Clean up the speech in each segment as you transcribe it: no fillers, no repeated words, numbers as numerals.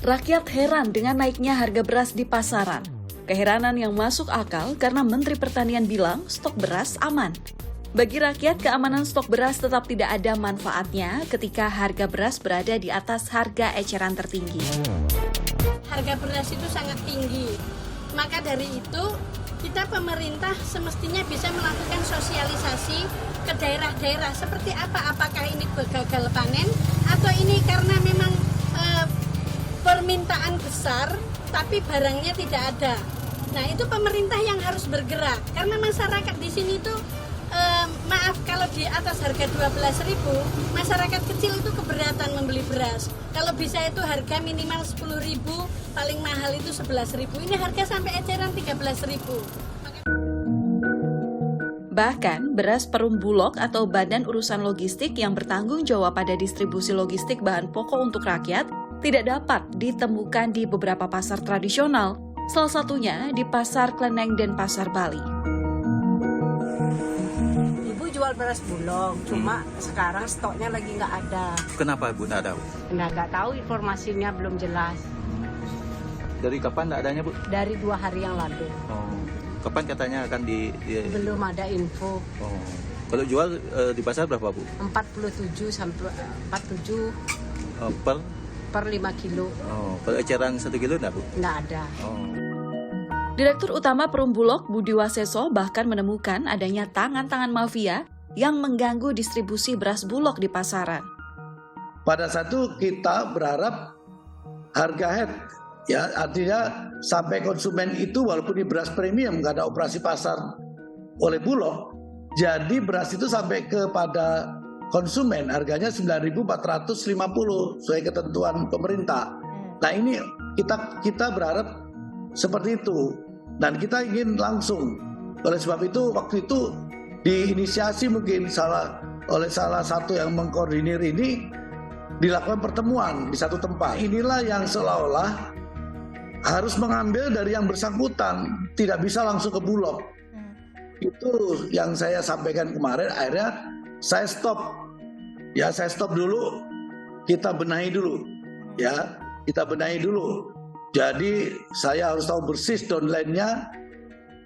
Rakyat heran dengan naiknya harga beras di pasaran. Keheranan yang masuk akal karena Menteri Pertanian bilang stok beras aman. Bagi rakyat, keamanan stok beras tetap tidak ada manfaatnya ketika harga beras berada di atas harga eceran tertinggi. Harga beras itu sangat tinggi. Maka dari itu, kita pemerintah semestinya bisa melakukan sosialisasi ke daerah-daerah seperti apa? Apakah ini gagal panen atau ini karena memang permintaan besar tapi barangnya tidak ada. Nah, itu pemerintah yang harus bergerak karena masyarakat di sini tuh maaf kalau di atas harga 12.000 masyarakat kecil itu keberatan membeli beras. Kalau bisa itu harga minimal 10.000, paling mahal itu 11.000. Ini harga sampai eceran 13.000. Bahkan, beras Perum Bulog atau Badan Urusan Logistik yang bertanggung jawab pada distribusi logistik bahan pokok untuk rakyat tidak dapat ditemukan di beberapa pasar tradisional, salah satunya di Pasar Kleneng dan Pasar Bali. Ibu jual beras Bulog, cuma sekarang stoknya lagi nggak ada. Kenapa Ibu nggak ada? Nggak tahu, informasinya belum jelas. Dari kapan nggak adanya Bu? Dari 2 hari yang lalu. Oh. Kapan katanya akan Belum ada info. Oh. Kalau jual di pasar berapa Bu? 47 sampai 47 per 5 kilo. Oh. Kalau eceran 1 kilo nggak Bu? Nggak ada. Oh. Direktur Utama Perum Bulog Budi Waseso bahkan menemukan adanya tangan-tangan mafia yang mengganggu distribusi beras Bulog di pasaran. Pada saat itu kita berharap harga head, ya artinya sampai konsumen itu walaupun di beras premium nggak ada operasi pasar oleh Bulog, jadi beras itu sampai kepada konsumen harganya 9.450 sesuai ketentuan pemerintah. Nah ini kita berharap seperti itu dan kita ingin langsung. Oleh sebab itu waktu itu diinisiasi mungkin oleh salah satu yang mengkoordinir ini dilakukan pertemuan di satu tempat. Inilah yang seolah-olah harus mengambil dari yang bersangkutan, tidak bisa langsung ke Bulog. Itu yang saya sampaikan kemarin, akhirnya saya stop. Ya saya stop dulu, kita benahi dulu. Ya, kita benahi dulu. Jadi saya harus tahu persis downline-nya,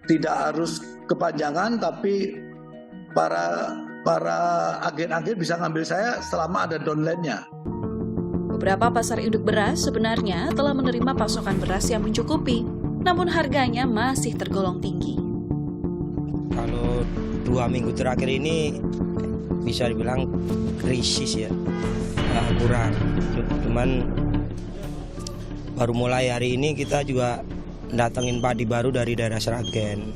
tidak harus kepanjangan, tapi para agen-agen bisa ngambil saya selama ada downline-nya. Beberapa pasar induk beras sebenarnya telah menerima pasokan beras yang mencukupi, namun harganya masih tergolong tinggi. Kalau 2 minggu terakhir ini bisa dibilang krisis ya, kurang. Cuman baru mulai hari ini kita juga datengin padi baru dari daerah Sragen.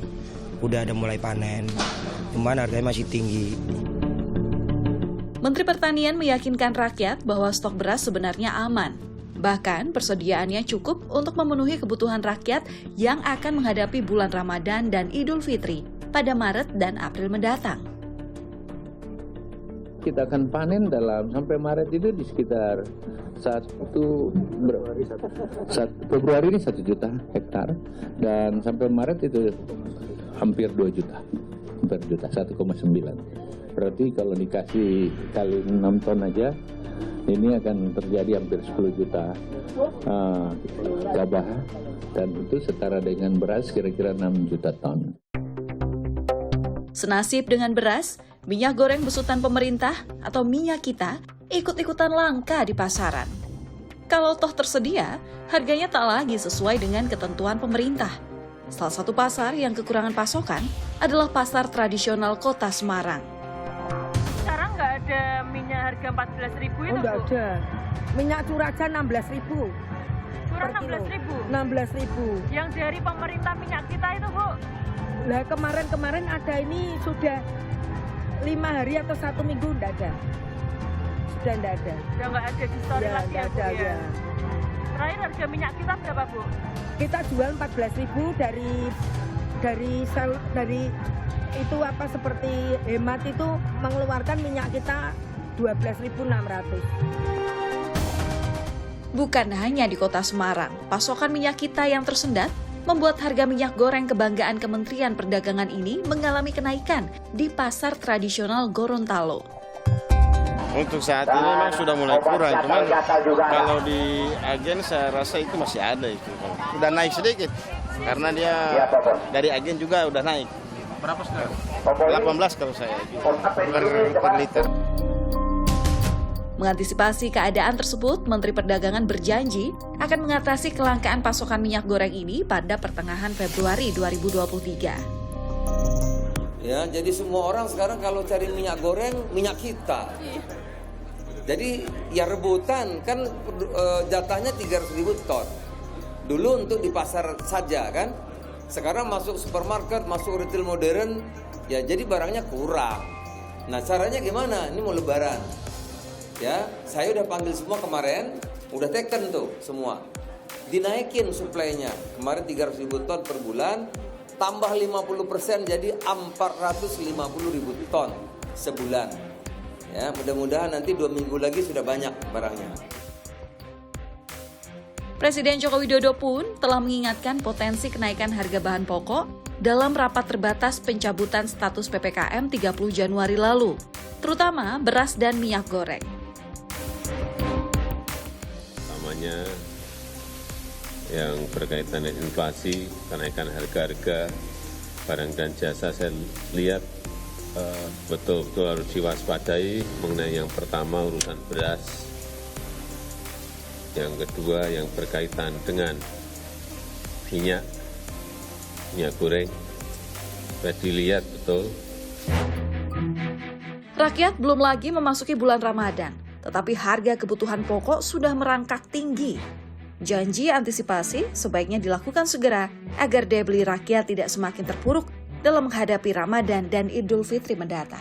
Udah ada mulai panen, cuman harganya masih tinggi. Menteri Pertanian meyakinkan rakyat bahwa stok beras sebenarnya aman. Bahkan persediaannya cukup untuk memenuhi kebutuhan rakyat yang akan menghadapi bulan Ramadan dan Idul Fitri pada Maret dan April mendatang. Kita akan panen sampai Maret itu di sekitar Februari ini 1 juta hektar dan sampai Maret itu hampir 2 juta, 1,9. Berarti kalau dikasih kali 6 ton aja, ini akan terjadi hampir 10 juta gabah dan itu setara dengan beras kira-kira 6 juta ton. Senasib dengan beras, minyak goreng besutan pemerintah atau minyak kita ikut-ikutan langka di pasaran. Kalau toh tersedia, harganya tak lagi sesuai dengan ketentuan pemerintah. Salah satu pasar yang kekurangan pasokan adalah pasar tradisional Kota Semarang. Sekarang nggak ada minyak harga 14.000 itu, Bu? Nggak ada. Minyak curah aja 16.000. Curah 16.000? 16.000. Yang dari pemerintah minyak kita itu, Bu? Lah kemarin ada ini sudah 5 hari atau 1 minggu enggak ada. Sudah enggak ada. Udah nggak ada di story Ya, lagi ya, Bu? ada, Ya. ya. Terakhir harga minyak kita berapa, Bu? Kita jual 14.000 dari itu apa seperti hemat itu mengeluarkan minyak kita 12.600. Bukan hanya di Kota Semarang, pasokan minyak kita yang tersendat membuat harga minyak goreng kebanggaan Kementerian Perdagangan ini mengalami kenaikan di pasar tradisional Gorontalo. Untuk saat ini memang sudah mulai kurang, cuman kalau di agen saya rasa itu masih ada itu. Udah naik sedikit, karena dia dari agen juga udah naik. Berapa sekarang? 18 kalau saya per liter. Mengantisipasi keadaan tersebut, Menteri Perdagangan berjanji akan mengatasi kelangkaan pasokan minyak goreng ini pada pertengahan Februari 2023. Ya, jadi semua orang sekarang kalau cari minyak goreng, minyak kita. Jadi ya rebutan kan jatahnya 300.000 ton. Dulu untuk di pasar saja kan. Sekarang masuk supermarket, masuk retail modern, ya jadi barangnya kurang. Nah, caranya gimana? Ini mau lebaran. Ya, saya udah panggil semua kemarin, udah teken tuh semua. Dinaikin suplainya. Kemarin 300.000 ton per bulan, tambah 50% jadi 450.000 ton sebulan. Ya, mudah-mudahan nanti 2 minggu lagi sudah banyak barangnya. Presiden Joko Widodo pun telah mengingatkan potensi kenaikan harga bahan pokok dalam rapat terbatas pencabutan status PPKM 30 Januari lalu, terutama beras dan minyak goreng. Utamanya yang berkaitan dengan inflasi, kenaikan harga-harga barang dan jasa, saya lihat betul-betul harus diwaspadai mengenai yang pertama urusan beras, yang kedua yang berkaitan dengan minyak goreng, sudah dilihat betul. Rakyat belum lagi memasuki bulan Ramadan, tetapi harga kebutuhan pokok sudah merangkak tinggi. Janji antisipasi sebaiknya dilakukan segera agar daya beli rakyat tidak semakin terpuruk dalam menghadapi Ramadan dan Idul Fitri mendatang.